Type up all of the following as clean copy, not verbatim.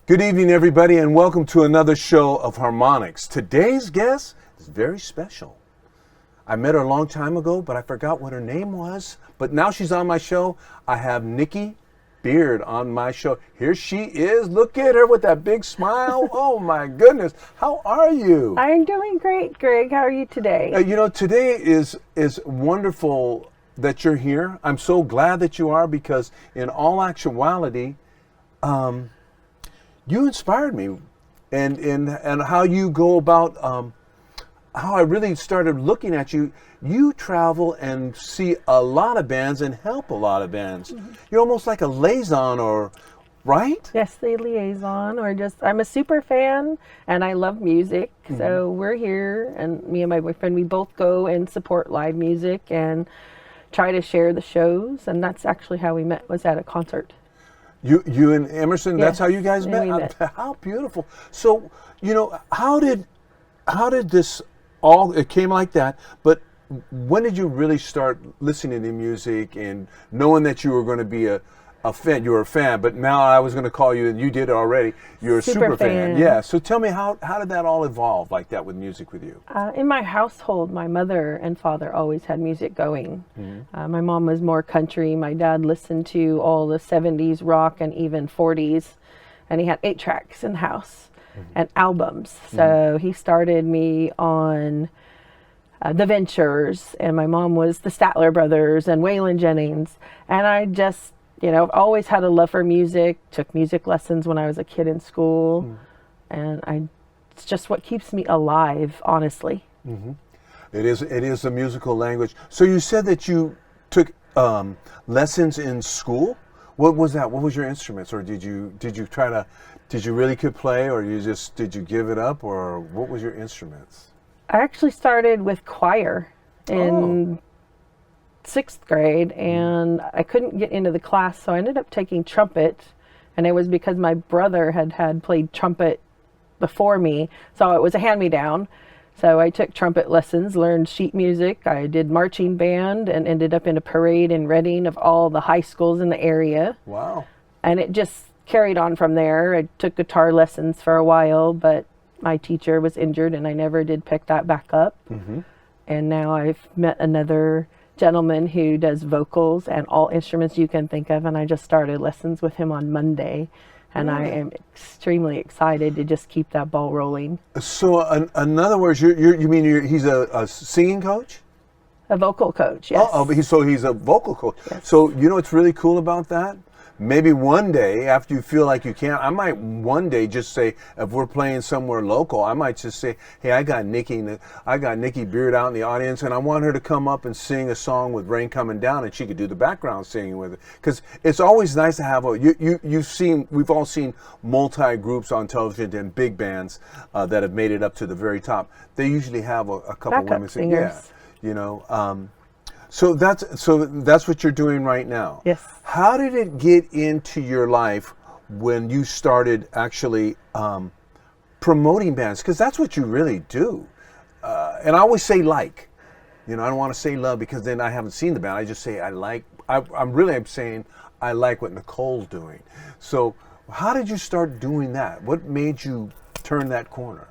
Good evening, everybody, and welcome to another show of Harmonics. Today's guest is very special. I met her a long time ago, but I forgot what her name was. But now she's on my show. I have Niki Beard on my show. Here she is. Look at her with that big smile. Oh, my goodness. How are you? I'm doing great, Greg. How are you today? Today is wonderful that you're here. I'm so glad that you are because in all actuality, you inspired me, and how you go about how I really started looking at you. You travel and see a lot of bands and help a lot of bands. Mm-hmm. You're almost like a liaison, or right? Yes, the liaison, or just I'm a super fan and I love music. Mm-hmm. So we're here, and me and my boyfriend, we both go and support live music and try to share the shows. And that's actually how we met, was at a concert. You and Emerson, yes, that's how you guys met? How beautiful. So, how did this all, it came like that, but when did you really start listening to music and knowing that you were going to be a fan? You were a fan, but now I was going to call you, and you did it already, you're a super fan. Yeah, so tell me, how did that all evolve like that with music with you? In my household, my mother and father always had music going. Mm-hmm. My mom was more country. My dad listened to all the 70s rock and even 40s, and he had 8 tracks in the house. Mm-hmm. and albums. So he started me on the Ventures, and my mom was the Statler Brothers and Waylon Jennings. And I just, always had a love for music, took music lessons when I was a kid in school. And it's just what keeps me alive, honestly. Mm-hmm. It is a musical language. So you said that you took lessons in school. What was that? What was your instruments? Or did you really could play, or did you give it up, or what was your instruments? I actually started with choir in 6th grade, and I couldn't get into the class, so I ended up taking trumpet, and it was because my brother had played trumpet before me, so it was a hand-me-down. So I took trumpet lessons, learned sheet music, I did marching band, and ended up in a parade in Reading of all the high schools in the area. Wow. And it just carried on from there. I took guitar lessons for a while, but my teacher was injured and I never did pick that back up. Mm-hmm. And now I've met another gentleman who does vocals and all instruments you can think of, and I just started lessons with him on Monday. And I am extremely excited to just keep that ball rolling. So, in other words, you mean he's a singing coach? A vocal coach, yes. So he's a vocal coach. Yes. So what's really cool about that? Maybe one day, after you feel like you can't, I might one day just say, if we're playing somewhere local, I might just say, hey, I got Niki Beard out in the audience, and I want her to come up and sing a song with rain coming down, and she could do the background singing with it. Because it's always nice to have we've all seen multi-groups on television and big bands that have made it up to the very top. They usually have a couple backup women singing. singers. Yeah, So that's what you're doing right now. Yes. How did it get into your life when you started actually promoting bands? Because that's what you really do. And I always say like. I don't want to say love because then I haven't seen the band. I just say I like. I'm saying I like what Nicole's doing. So how did you start doing that? What made you turn that corner?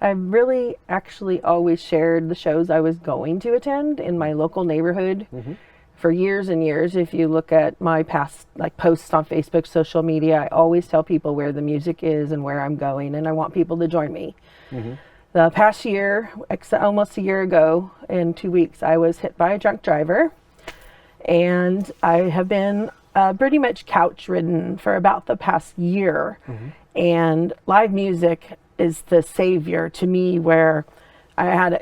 I really actually always shared the shows I was going to attend in my local neighborhood for years and years. If you look at my past posts on Facebook, social media, I always tell people where the music is and where I'm going, and I want people to join me. Mm-hmm. The past year, almost a year ago, in 2 weeks, I was hit by a drunk driver, and I have been pretty much couch ridden for about the past year. Mm-hmm. And live music is the savior to me, where I had,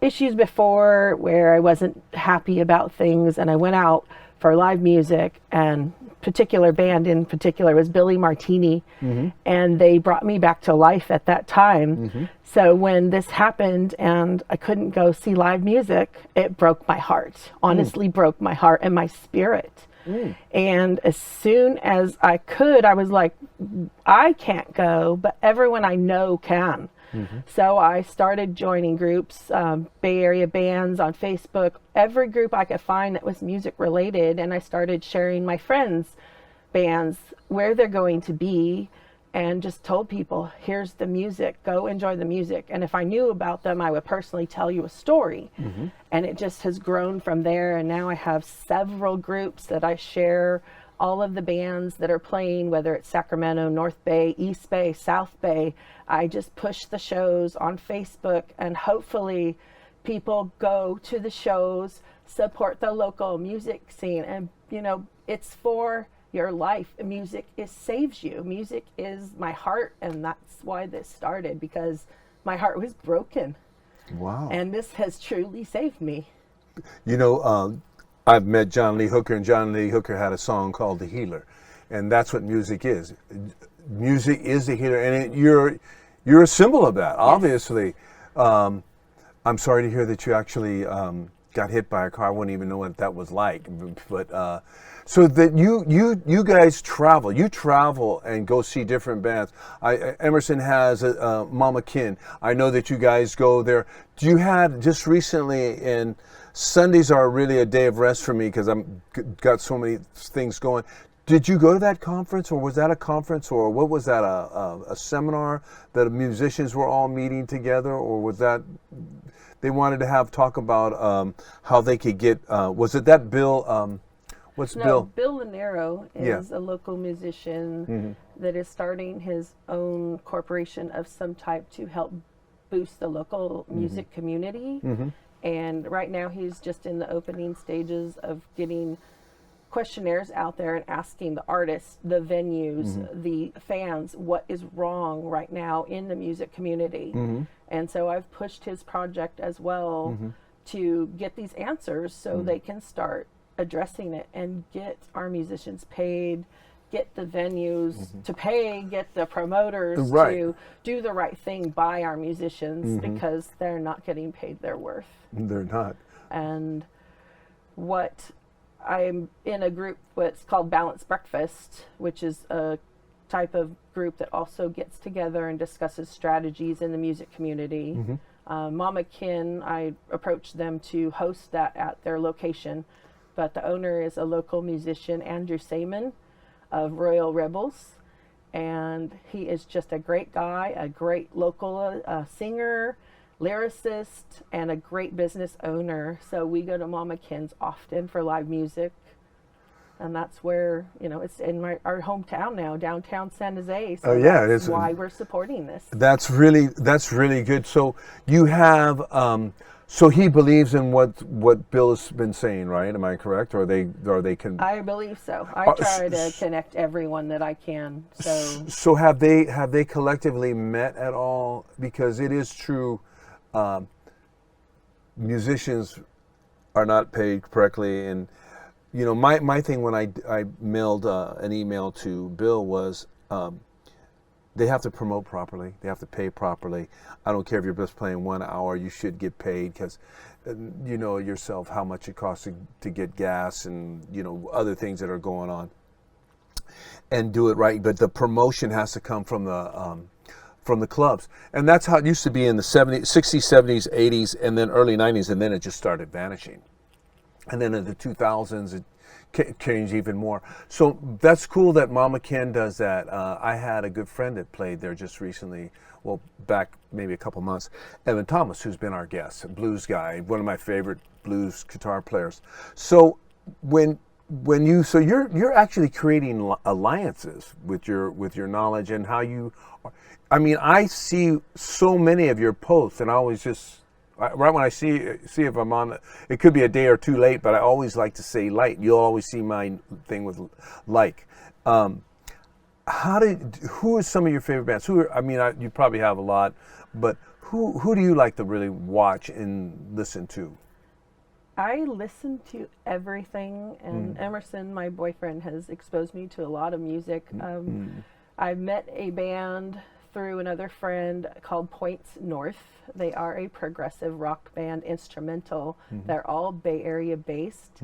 issues before where I wasn't happy about things, and I went out for live music, and particular band in particular was Billy Martini, and they brought me back to life at that time. So when this happened and I couldn't go see live music, it broke my heart, honestly broke my heart and my spirit. And as soon as I could, I was like, I can't go, but everyone I know can. So I started joining groups, Bay Area bands on Facebook, every group I could find that was music related. And I started sharing my friends bands where they're going to be and just told people, here's the music, go enjoy the music. And if I knew about them, I would personally tell you a story. And it just has grown from there. And now I have several groups that I share all of the bands that are playing, whether it's Sacramento, North Bay, East Bay, South Bay. I just push the shows on Facebook, and hopefully people go to the shows, support the local music scene. And, you know, it's for your life. Music saves you. Music is my heart, and that's why this started, because my heart was broken. Wow. And this has truly saved me. You know, I've met John Lee Hooker, and John Lee Hooker had a song called "The Healer," and that's what music is. Music is the healer, and you're a symbol of that. Yes. Obviously, I'm sorry to hear that you actually got hit by a car. I wouldn't even know what that was like. But so that you guys travel. You travel and go see different bands. Emerson has Mama Kin. I know that you guys go there. You had just recently, and Sundays are really a day of rest for me because I'm got so many things going. Did you go to that conference, or was that a conference, or what was that, a seminar that musicians were all meeting together, or was that they wanted to talk about how they could get, was it that Bill, Bill? Bill Lanero is a local musician that is starting his own corporation of some type to help boost the local music community. And right now he's just in the opening stages of getting questionnaires out there and asking the artists, the venues, the fans, what is wrong right now in the music community. And so I've pushed his project as well to get these answers so they can start addressing it and get our musicians paid, get the venues to pay, get the promoters to do the right thing by our musicians, because they're not getting paid their worth. They're not. And what I'm in a group that's called Balanced Breakfast, which is a type of group that also gets together and discusses strategies in the music community. Mama Kin, I approached them to host that at their location, but the owner is a local musician, Andrew Saman of Royal Rebels, and he is just a great guy, a great local singer, lyricist, and a great business owner. So we go to Mama Kin's often for live music, and that's where, you know, it's in our hometown now, downtown San Jose. So that's why we're supporting this. That's really good. So you have so he believes in what Bill has been saying, right? Am I correct? Or they can? I believe so. I try to connect everyone that I can. So have they collectively met at all? Because it is true, musicians are not paid correctly, and you know, my thing when I mailed an email to Bill was, they have to promote properly. They have to pay properly. I don't care if you're just playing 1 hour, you should get paid, because you know yourself how much it costs to get gas and, you know, other things that are going on. And do it right. But the promotion has to come from the clubs. And that's how it used to be in the 60s, 70s, 80s, and then early 90s, and then it just started vanishing. And then in the 2000s, it changed even more. So that's cool that Mama Ken does that. I had a good friend that played there just recently, well, back maybe a couple months, Evan Thomas, who's been our guest, a blues guy, one of my favorite blues guitar players. So you're actually creating alliances with your knowledge and how you are. I mean, I see so many of your posts, and I always just, right when I see if I'm on, it could be a day or two late, but I always like to say like. You'll always see my thing with like. Who are some of your favorite bands? You probably have a lot, but who do you like to really watch and listen to? I listen to everything, and Emerson, my boyfriend, has exposed me to a lot of music. I met a band through another friend called Points North. They are a progressive rock band, instrumental. They're all Bay Area based.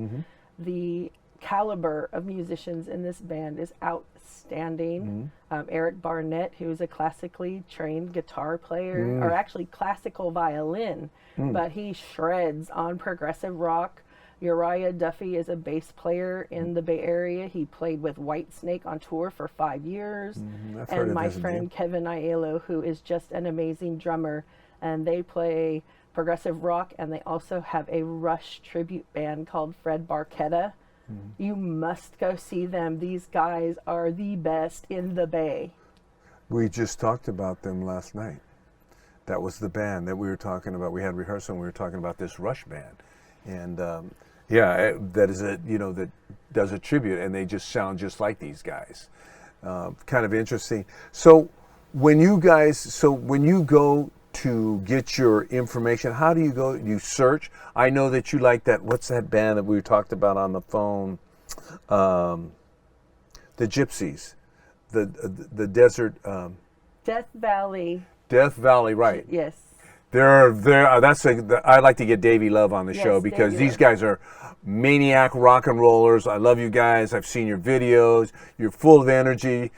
The caliber of musicians in this band is outstanding. Eric Barnett, who is a classically trained guitar player, or actually classical violin, but he shreds on progressive rock. Uriah Duffy is a bass player in the Bay Area. He played with Whitesnake on tour for 5 years. I've heard And of my his friend name. Kevin Aiello, who is just an amazing drummer, and they play progressive rock, and they also have a Rush tribute band called Fred Barchetta. You must go see them. These guys are the best in the Bay. We just talked about them last night. That was the band that we were talking about. We had rehearsal and we were talking about this Rush band. And that is that does a tribute, and they just sound just like these guys. Kind of interesting. So when you go to get your information, how do you go? You search. I know that you like that. What's that band that we talked about on the phone? The Gypsies, the desert. Death Valley. Death Valley, right? Yes. I like to get Davey Love on the Yes, show because Davey these Love. guys are maniac rock and rollers. I love you guys. I've seen your videos. You're full of energy.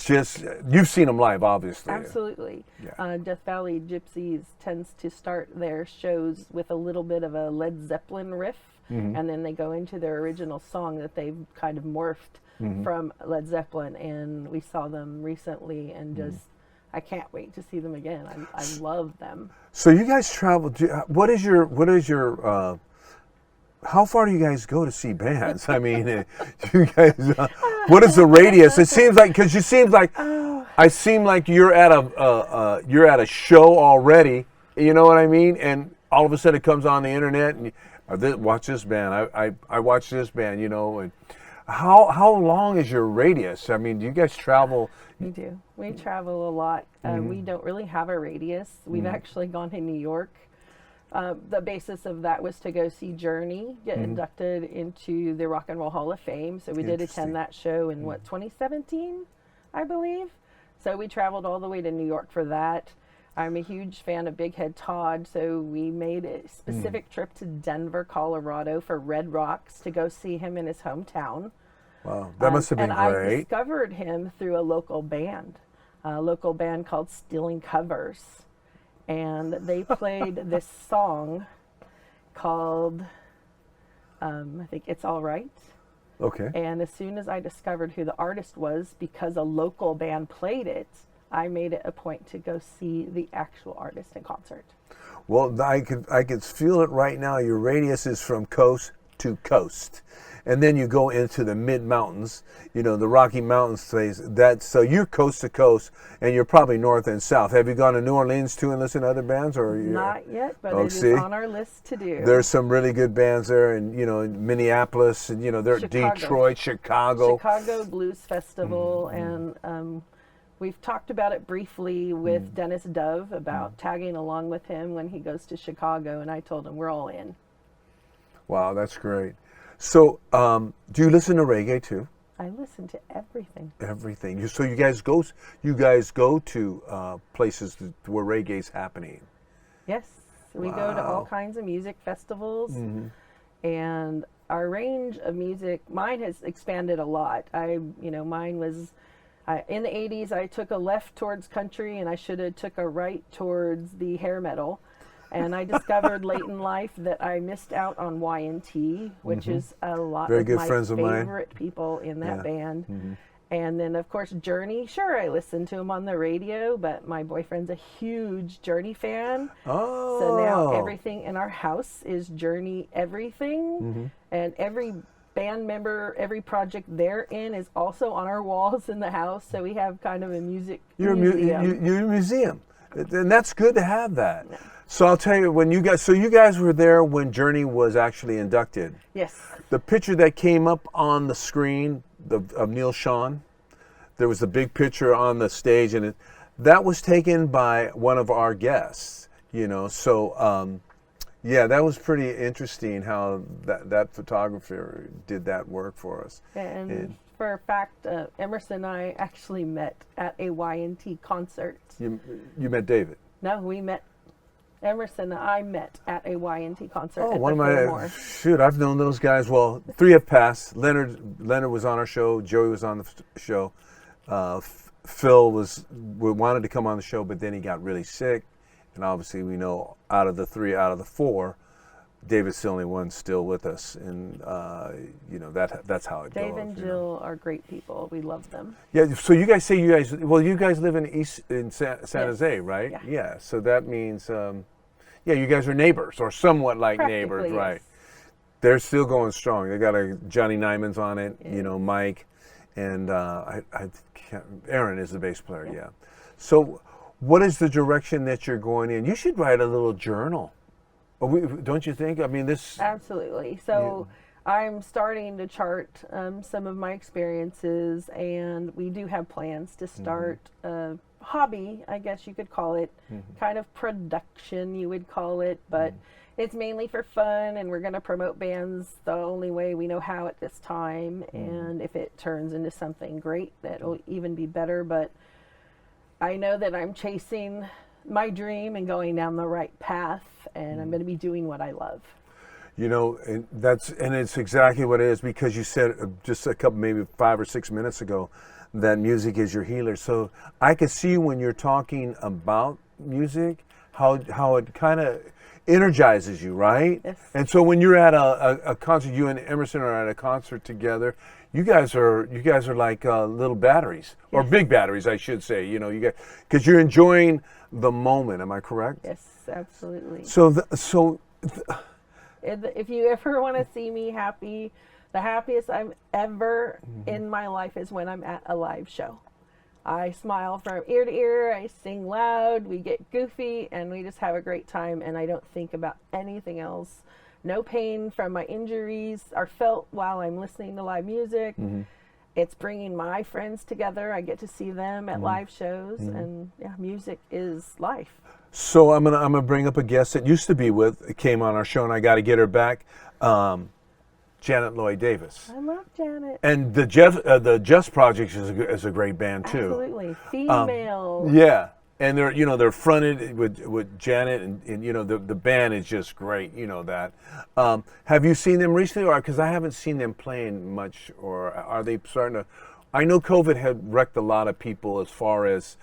You've seen them live, obviously. Absolutely. Yeah. Death Valley Gypsies tends to start their shows with a little bit of a Led Zeppelin riff, and then they go into their original song that they've kind of morphed from Led Zeppelin. And we saw them recently, and just I can't wait to see them again. I love them. So you guys travel. What is your how far do you guys go to see bands? I mean, you guys. What is the radius? It seems like I seem like you're at a show already. You know what I mean? And all of a sudden it comes on the internet and watch this band. I watch this band. You know. And how long is your radius? I mean, do you guys travel? We do. We travel a lot. We don't really have a radius. We've actually gone to New York. The basis of that was to go see Journey get inducted into the Rock and Roll Hall of Fame. So we did attend that show in 2017, I believe. So we traveled all the way to New York for that. I'm a huge fan of Big Head Todd, so we made a specific trip to Denver, Colorado for Red Rocks to go see him in his hometown. Wow, that must have been and great. I discovered him through a local band called Stealing Covers. And they played this song called, I think It's All Right. Okay. And as soon as I discovered who the artist was, because a local band played it, I made it a point to go see the actual artist in concert. Well, I could feel it right now. Your radius is from coast to coast. And then you go into the mid-mountains, the Rocky Mountains place. So you're coast to coast, and you're probably north and south. Have you gone to New Orleans too and listened to other bands? Not yet, but it is on our list to do. There's some really good bands there, and in Minneapolis, and they're Chicago. Detroit, Chicago. Chicago Blues Festival, and we've talked about it briefly with Dennis Dove about tagging along with him when he goes to Chicago, and I told him we're all in. Wow, that's great. So, do you listen to reggae too? I listen to everything. Everything. So you guys go to places where reggae's happening. Yes, we go to all kinds of music festivals, and our range of music. Mine has expanded a lot. Mine was in the '80s. I took a left towards country, and I should have took a right towards the hair metal. And I discovered late in life that I missed out on Y&T, which is a lot Very of good my friends of mine. favorite people in that band. Mm-hmm. And then, of course, Journey. Sure, I listened to him on the radio, but my boyfriend's a huge Journey fan. Oh. So now everything in our house is Journey everything. And every band member, every project they're in is also on our walls in the house. So we have kind of a music museum. You're a museum. And that's good to have that. Yeah. So I'll tell you, you guys were there when Journey was actually inducted. Yes. The picture that came up on the screen of Neil Sean, there was a big picture on the stage, and that was taken by one of our guests. So that was pretty interesting how that photographer did that work for us. And for a fact, Emerson and I actually met at a Y&T concert. You met David? No, we met. Emerson and I met at a Y&T concert at one the of my Fillmore. Shoot, I've known those guys. Well, 3 have passed. Leonard was on our show. Joey was on the show. Phil wanted to come on the show, but then he got really sick. And obviously, we know out of the 4, David's the only one still with us, and you know that's how it Dave goes. and you know. Jill are great people. We love them. Yeah. So you guys say you guys live in San Yes. Jose, right? Yeah. Yeah. So that means yeah, you guys are neighbors or somewhat like neighbors, Practically, right? yes. They're still going strong. They got a Johnny Nyman's on it, Yeah. you know, Mike, and I can't, Aaron is the bass player. Yeah. So, what is the direction that you're going in? You should write a little journal. Don't you think? I mean, this. Absolutely. So I'm starting to chart some of my experiences, and we do have plans to start a hobby, I guess you could call it, kind of production, you would call it, but it's mainly for fun, and we're going to promote bands the only way we know how at this time, and if it turns into something great, that'll even be better. But I know that I'm chasing my dream and going down the right path, and I'm going to be doing what I love. You know, and it's exactly what it is, because you said just a couple, maybe 5 or 6 minutes ago, that music is your healer. So I can see when you're talking about music, how it kind of energizes you, right? Yes. And so when you're at a concert, you and Emerson are at a concert together. You guys are like little batteries, or big batteries, I should say. You know, you get, because you're enjoying the moment. Am I correct? Yes, absolutely. So If you ever want to see me happy, the happiest I'm ever in my life is when I'm at a live show. I smile from ear to ear, I sing loud, we get goofy, and we just have a great time, and I don't think about anything else. No pain from my injuries are felt while I'm listening to live music. It's bringing my friends together. I get to see them at live shows, and yeah, music is life. So I'm gonna bring up a guest that used to be came on our show, and I got to get her back. Janet Lloyd Davis. I love Janet. And the Just Project is a great band too. Absolutely, female. Yeah, and they're fronted with Janet, and you know the band is just great. You know that. Have you seen them recently, or because I haven't seen them playing much, or are they starting to? I know COVID had wrecked a lot of people as far as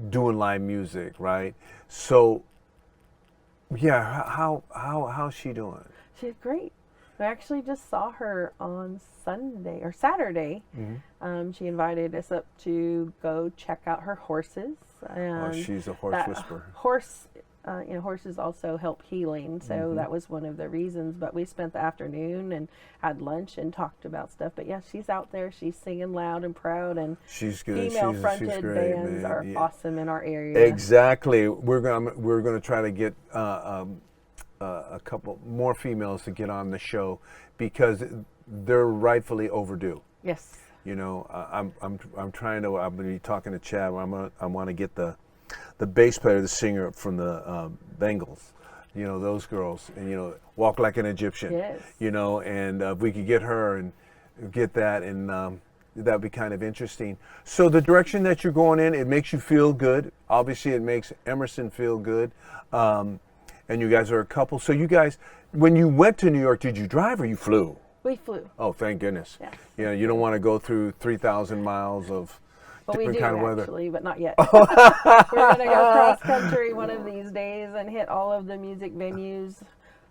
doing live music, right? So, yeah, how's she doing? She's great. I actually just saw her on Sunday or Saturday. She invited us up to go check out her horses. And she's a horse whisperer. Horses also help healing, so that was one of the reasons. But we spent the afternoon and had lunch and talked about stuff. But yeah, she's out there. She's singing loud and proud, and she's good. Female-fronted she's great, bands man. are awesome in our area. Exactly. We're gonna try to get a couple more females to get on the show, because they're rightfully overdue. Yes. You know, I'm trying to. I'm gonna be talking to Chad. I want to get the bass player, the singer from the Bengals. You know, those girls, and you know, Walk Like an Egyptian. Yes. You know, and if we could get her and get that, and that'd be kind of interesting. So the direction that you're going in, it makes you feel good. Obviously, it makes Emerson feel good. And you guys are a couple. So you guys, when you went to New York, did you drive or you flew? We flew. Oh, thank goodness. Yes. You know, you don't want to go through 3,000 miles of Well, we different do kind of weather. actually, but not yet. We're going to go cross country one of these days and hit all of the music venues.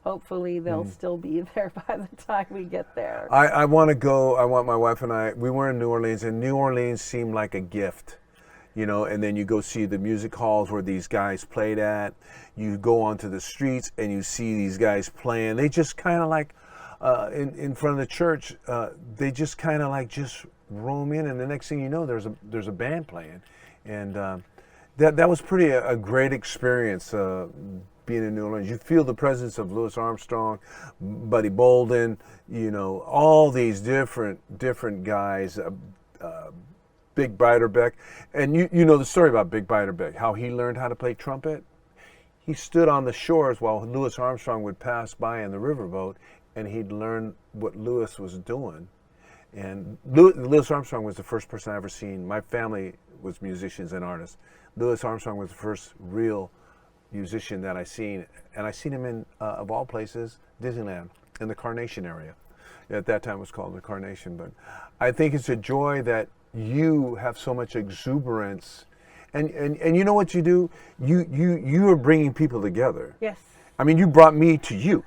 Hopefully, they'll still be there by the time we get there. I want to go. I want my wife and I. We were in New Orleans, and New Orleans seemed like a gift. You know, and then you go see the music halls where these guys played at. You go onto the streets and you see these guys playing. They just kind of like, in front of the church, they just kind of like just roam in, and the next thing you know, there's a band playing, and that was pretty a great experience. Being in New Orleans, you feel the presence of Louis Armstrong, Buddy Bolden, you know, all these different guys. Big Beiderbecke, and you know the story about Big Beiderbecke, how he learned how to play trumpet. He stood on the shores while Louis Armstrong would pass by in the riverboat, and he'd learn what Louis was doing. And Louis Armstrong was the first person I ever seen. My family was musicians and artists. Louis Armstrong was the first real musician that I seen, and I seen him in, of all places, Disneyland, in the Carnation area. At that time it was called the Carnation, but I think it's a joy that you have so much exuberance, and you know what you do? You are bringing people together. Yes. I mean, you brought me to you.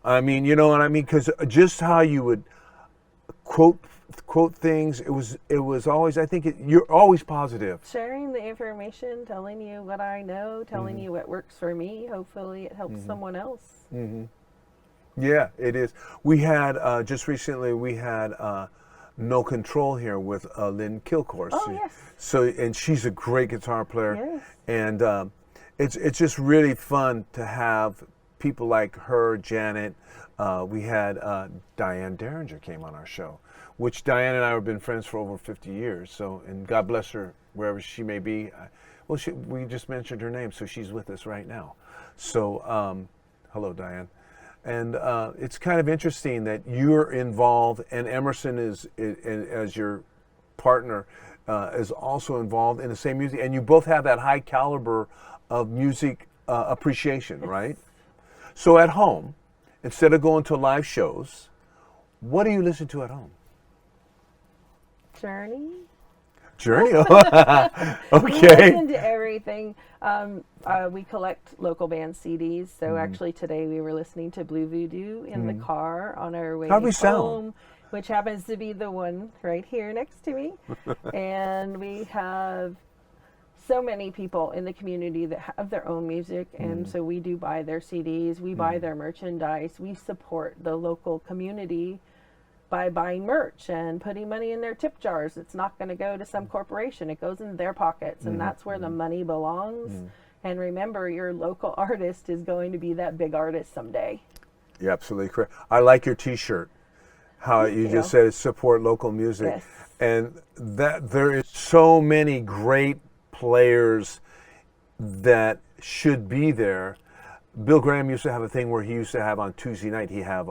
I mean, you know what I mean? Because just how you would quote things, it was always, I think you're always positive. Sharing the information, telling you what I know, telling you what works for me. Hopefully, it helps someone else. Yeah, it is. We had just recently we had No Control here with Lynn Kilcourse. Oh, yes. So, and she's a great guitar player. Yes. And it's just really fun to have people like her, Janet. We had Diane Derringer came on our show, which Diane and I have been friends for over 50 years. So, and God bless her wherever she may be. Well, we just mentioned her name, so she's with us right now. So, hello, Diane. And it's kind of interesting that you're involved, and Emerson is as your partner, is also involved in the same music, and you both have that high caliber of music appreciation, right? So at home, instead of going to live shows, what do you listen to at home? Journey. Journey. We Okay. listen to everything. We collect local band CDs. So actually today we were listening to Blue Voodoo in the car on our way How'd we sound? home, which happens to be the one right here next to me. And we have so many people in the community that have their own music, and so we do buy their CDs, we buy their merchandise, we support the local community by buying merch and putting money in their tip jars. It's not going to go to some corporation. It goes in their pockets, and that's where the money belongs. And remember, your local artist is going to be that big artist someday. You're absolutely correct. I like your T-shirt. How you just said support local music, Yes. and that there is so many great players that should be there. Bill Graham used to have a thing where he used to have on Tuesday night, he have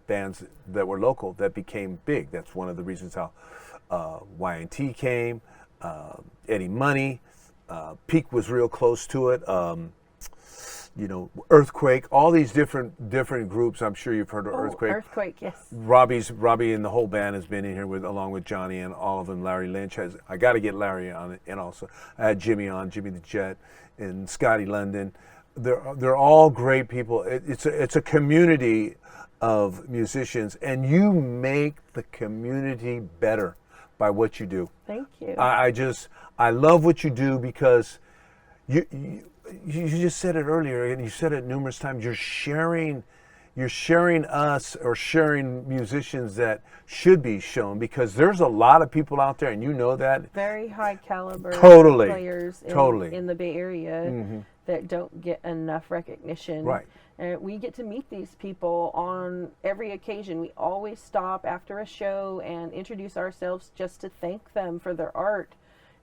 bands that were local that became big. That's one of the reasons how Y&T came, Eddie Money, Peak was real close to it, Earthquake, all these different groups. I'm sure you've heard of Earthquake. Earthquake, yes. Robbie and the whole band has been in here along with Johnny and all of them. Larry Lynch I got to get Larry on it, and also I had Jimmy the Jet, and Scotty London. They're all great people. It's a community of musicians, and you make the community better by what you do. Thank you. I love what you do because you just said it earlier, and you said it numerous times. You're sharing us, or sharing musicians that should be shown, because there's a lot of people out there, and you know that. Very high caliber Totally. players in the Bay Area that don't get enough recognition. Right. And we get to meet these people on every occasion. We always stop after a show and introduce ourselves just to thank them for their art.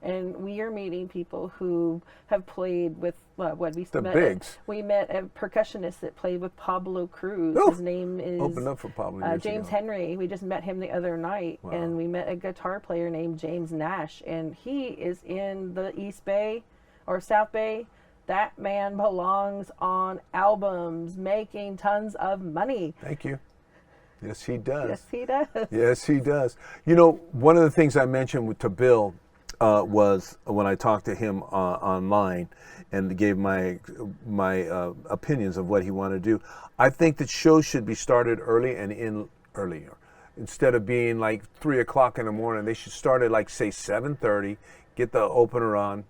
And we are meeting people who have played with bigs. We met a percussionist that played with Pablo Cruz. Oh, His name is open up for Pablo years James ago. Henry. We just met him the other night. Wow. And we met a guitar player named James Nash, and he is in the East Bay or South Bay. That man belongs on albums, making tons of money. Thank you. Yes, he does. Yes, he does. Yes, he does. One of the things I mentioned to Bill was when I talked to him online and gave my opinions of what he wanted to do. I think that shows should be started early and in earlier. Instead of being like 3 o'clock in the morning, they should start at like, say, 7:30, get the opener on,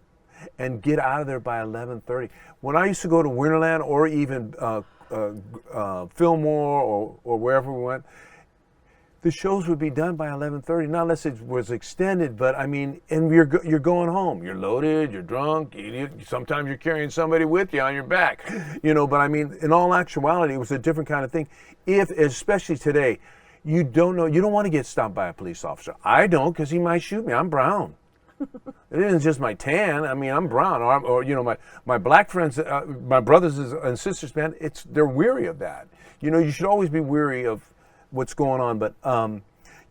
and get out of there by 11:30. When I used to go to Winterland or even Fillmore or wherever we went, the shows would be done by 11:30, not unless it was extended. But I mean, and you're going home. You're loaded. You're drunk. Sometimes you're carrying somebody with you on your back, But I mean, in all actuality, it was a different kind of thing. Especially today, you don't know. You don't want to get stopped by a police officer. I don't, because he might shoot me. I'm brown. It isn't just my tan. I mean, I'm brown, or my black friends, my brothers and sisters, man. They're weary of that. You should always be weary of what's going on. But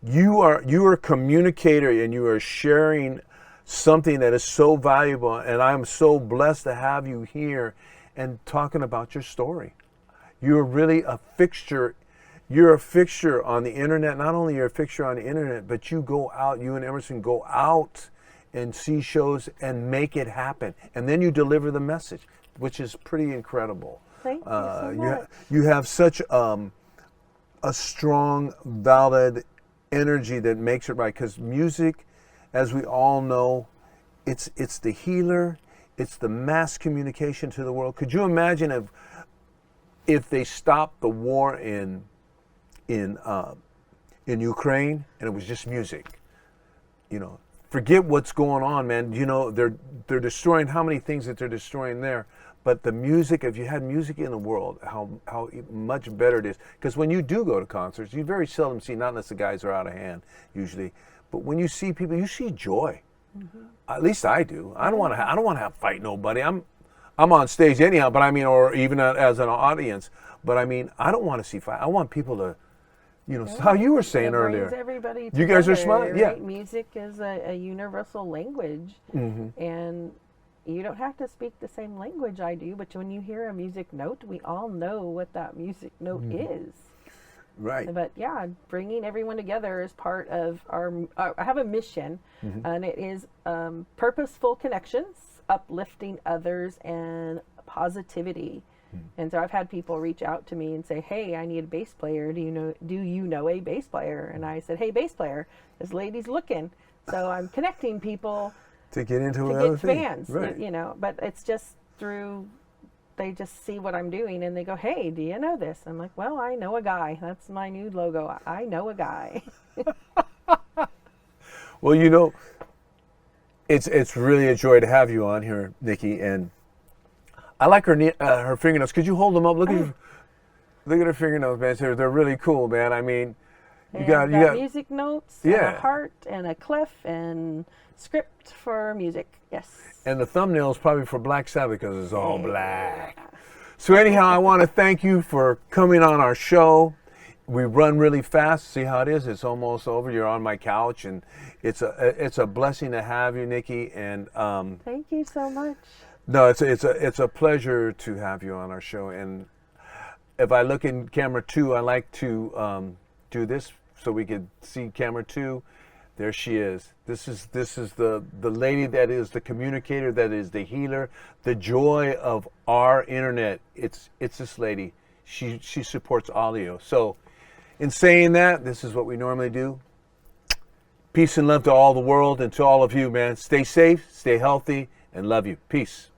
you are a communicator, and you are sharing something that is so valuable. And I'm so blessed to have you here and talking about your story. You're really a fixture. You're a fixture on the internet. Not only you're a fixture on the internet, but you go out. You and Emerson go out and see shows and make it happen, and then you deliver the message, which is pretty incredible. Thank you so much. You have such a strong, valid energy that makes it right. Because music, as we all know, it's the healer. It's the mass communication to the world. Could you imagine if they stopped the war in Ukraine and it was just music? You know, forget what's going on, man. You know, they're destroying how many things that they're destroying there. But the music, if you had music in the world, how much better it is. Because when you do go to concerts, you very seldom see, not unless the guys are out of hand usually, but when you see people, you see joy. Mm-hmm. At least I do. I don't want to have fight nobody. I'm on stage anyhow, but I mean, or even as an audience. But I mean, I don't want to see fight. I want people to, you know, how you were saying earlier. Everybody you guys are smart. Right? Yeah. Music is a universal language, and you don't have to speak the same language I do. But when you hear a music note, we all know what that music note is. Right. But yeah, bringing everyone together is part of our. I have a mission, and it is purposeful connections, uplifting others, and positivity. And so I've had people reach out to me and say, "Hey, I need a bass player. Do you know a bass player?" And I said, "Hey, bass player, this lady's looking." So I'm connecting people to get into to another get thing. fans, right. you know. But it's just through. They just see what I'm doing and they go, "Hey, do you know this?" I'm like, "Well, I know a guy. That's my new logo. I know a guy." Well, you know, it's really a joy to have you on here, Niki, and I like her fingernails. Could you hold them up? Look at her fingernails, man. They're really cool, man. I mean, you got music notes, and a heart, and a clef, and script for music. Yes. And the thumbnail is probably for Black Sabbath because it's all black. So anyhow, I want to thank you for coming on our show. We run really fast. See how it is? It's almost over. You're on my couch, and it's a blessing to have you, Niki. And thank you so much. No, it's a pleasure to have you on our show. And if I look in camera 2, I like to do this so we could see camera 2. There she is. This is the lady that is the communicator, that is the healer, the joy of our internet. It's this lady. She supports audio. So in saying that, this is what we normally do. Peace and love to all the world and to all of you, man. Stay safe, stay healthy, and love you. Peace.